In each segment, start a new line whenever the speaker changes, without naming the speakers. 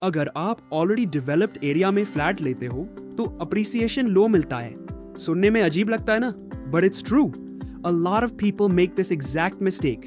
अगर आप already developed area में फ्लैट लेते हो तो अप्रिसिएशन लो मिलता है। सुनने में अजीब लगता है ना, but it's true. A lot of people make this exact mistake.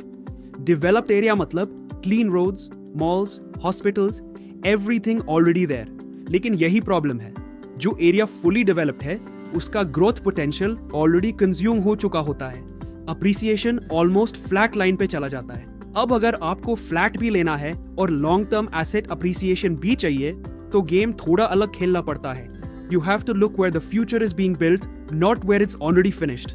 Developed area मतलब clean roads, malls, hospitals, everything already there. लेकिन यही प्रॉब्लम है, जो एरिया फुली डेवलप्ड है उसका ग्रोथ पोटेंशियल ऑलरेडी कंज्यूम हो चुका होता है। अप्रिसिएशन ऑलमोस्ट फ्लैट लाइन पे चला जाता है। अब अगर आपको फ्लैट भी लेना है और लॉन्ग टर्म एसेट अप्रिसिएशन भी चाहिए तो गेम थोड़ा अलग खेलना पड़ता है। You have to look where the future is being built, not where it's already finished.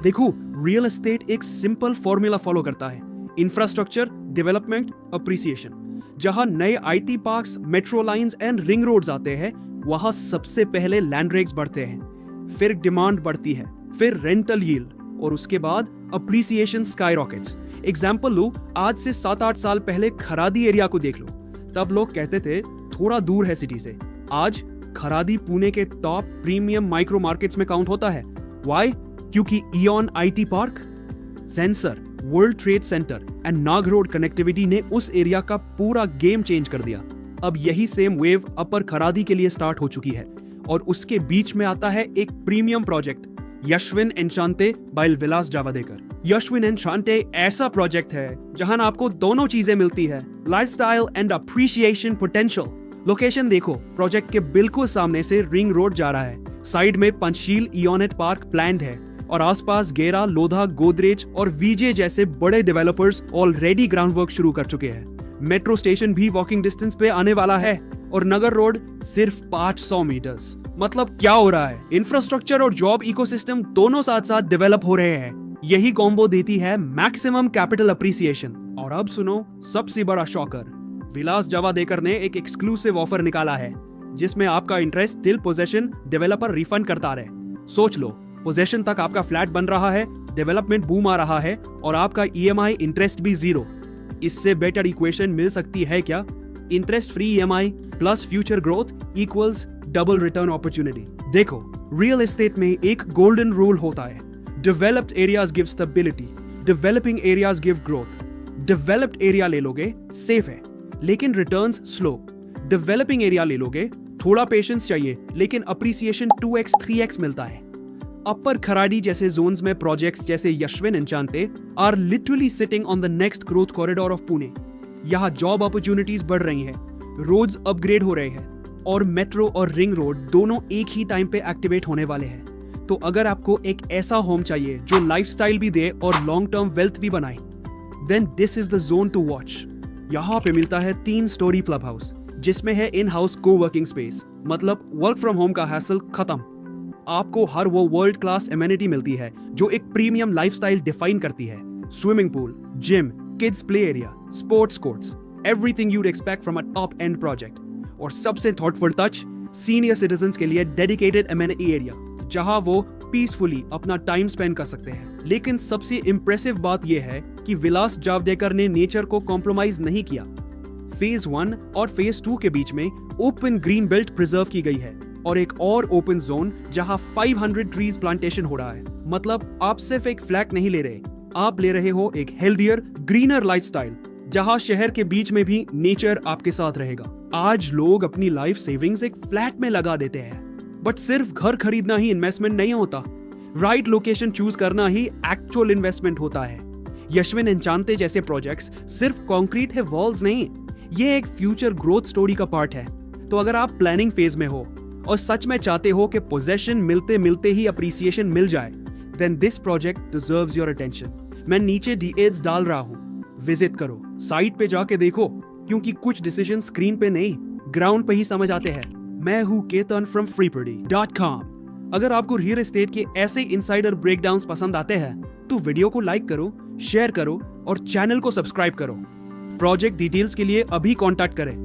देखो, रियल एस्टेट एक सिंपल फॉर्मूला फॉलो करता है: इंफ्रास्ट्रक्चर, डेवलपमेंट, अप्रिसिएशन। जहां नए IT parks, metro lines and ring roads आते हैं, वहां सबसे पहले लैंड रेट्स बढ़ते हैं, फिर डिमांड बढ़ती है, फिर रेंटल यील्ड, और उसके बाद अप्रिसिएशन स्काईरॉकेट्स। एग्जाम्पल लो, आज से 7-8 साल पहले खरादी एरिया को देख लो। तब लोग कहते थे थोड़ा दूर है सिटी से। आज खरादी पुणे के टॉप प्रीमियम माइक्रो मार्केट्स में काउंट होता है। व्हाई? क्योंकि ion IT park, sensor, world trade centre and Nag road connectivity ने उस एरिया का पूरा गेम चेंज कर दिया। अब यही सेम वेव अपर खरादी के लिए स्टार्ट हो चुकी है, और उसके बीच में आता है एक प्रीमियम प्रोजेक्ट, यशविन एन्शांते बाय विलास जावदेकर। यशविन एन्शांते ऐसा प्रोजेक्ट है जहां आपको दोनों चीजें मिलती है: lifestyle and appreciation potential. Location देखो, प्रोजेक्ट के बिल्कुल सामने से रिंग रोड जा रहा है, साइड में पंचशील इयोनेट पार्क प्लान्ड है, और आसपास गेरा, लोधा, गोदरेज और वीजे जैसे बड़े डेवलपर्स ऑलरेडी ग्राउंड वर्क शुरू कर चुके हैं। मेट्रो स्टेशन भी वॉकिंग डिस्टेंस पे आने वाला है, और नगर रोड सिर्फ 500 मीटर्स। मतलब क्या हो रहा है? इंफ्रास्ट्रक्चर और जॉब इकोसिस्टम दोनों साथ साथ डेवलप हो रहे हैं। यही कॉम्बो देती है मैक्सिमम कैपिटल अप्रिसिएशन। और अब सुनो सबसे बड़ा शॉकर, विलास जावदेकर ने एक एक्सक्लूसिव ऑफर निकाला है जिसमें आपका interest till possession developer refund करता रहे। सोच लो, पोजेशन तक आपका फ्लैट बन रहा है, डेवलपमेंट बूम आ रहा है, और आपका ईएमआई इंटरेस्ट भी 0। इससे बेटर इक्वेशन मिल सकती है क्या? Interest free EMI plus future growth equals double return opportunity. देखो, रियल एस्टेट में एक गोल्डन रूल होता है: developed areas give stability, developing areas give growth. Developed area ले लोगे, सेफ है, लेकिन रिटर्न्स स्लो। डेवलपिंग एरिया ले लोगे, थोड़ा पेशेंस चाहिए, लेकिन अप्रिसिएशन 2x 3x मिलता है। अपर खराडी जैसे जोन्स में प्रोजेक्ट्स जैसे Yashwin enchante are literally sitting on the next growth corridor of Pune. यहाँ जॉब अपॉर्चुनिटीज बढ़ रही हैं, रोड्स अपग्रेड हो रहे हैं, और मेट्रो और रिंग रोड दोनों एक ही टाइम पे एक्टिवेट होने वाले हैं। तो अगर आपको एक ऐसा होम चाहिए जो लाइफस्टाइल भी दे और लॉन्ग टर्म वेल्थ भी बनाए, then this is the zone to watch. यहाँ पे मिलता है 3 स्टोरी क्लब हाउस, जिसमें है इन हाउस को वर्किंग स्पेस, मतलब वर्क फ्रॉम होम का हैसल खत्म। आपको हर वो वर्ल्ड क्लास एमेनिटी मिलती है जो एक प्रीमियम लाइफस्टाइल डिफाइन करती है: swimming pool, gym, kids play area, sports courts, everything you'd expect from a top and project. और सबसे थॉटफुल टच, सीनियर सिटीजन्स के लिए डेडिकेटेड एमेनिटी एरिया, जहां वो पीसफुली अपना टाइम स्पेंड कर सकते हैं। लेकिन सबसे इंप्रेसिव बात यह है कि विलास जावदेकर ने नेचर को कॉम्प्रोमाइज नहीं किया। फेज 1 और फेज 2 के बीच में ओपन ग्रीन बेल्ट प्रिजर्व की गई है, और एक और ओपन जोन जहां 500 ट्रीज प्लांटेशन हो रहा है। मतलब आप सिर्फ एक फ्लैट नहीं ले रहे, आप ले रहे हो एक हेल्दियर, ग्रीनर लाइफस्टाइल, जहां शहर के बीच में भी नेचर आपके साथ रहेगा। आज लोग अपनी लाइफ सेविंग्स एक फ्लैट में लगा देते हैं, बट सिर्फ घर खरीदना ही इन्वेस्टमेंट नहीं होता। राइट लोकेशन चूज करना ही एक्चुअल इन्वेस्टमेंट होता है। यशविन एन्शांते जैसे प्रोजेक्ट्स सिर्फ कंक्रीट है वॉल्स नहीं, ये एक फ्यूचर ग्रोथ स्टोरी का पार्ट है। तो अगर आप प्लानिंग फेज में हो और सच में चाहते हो कि पोजेशन मिलते मिलते ही अप्रिसिएशन मिल जाए, then this project deserves your attention. मैं नीचे डीटेल्स डाल रहा हूँ, विजिट करो, साइट पे जाके देखो, क्योंकि कुछ डिसीजन स्क्रीन पे नहीं, ग्राउंड पे ही समझ आते हैं। मैं हूँ केतन फ्रॉम freepredy.com। अगर आपको रियल एस्टेट के ऐसे इनसाइडर ब्रेकडाउन्स पसंद आते हैं तो वीडियो को लाइक करो, शेयर करो और चैनल को सब्सक्राइब करो। प्रोजेक्ट डिटेल्स के लिए अभी कॉन्टैक्ट करें।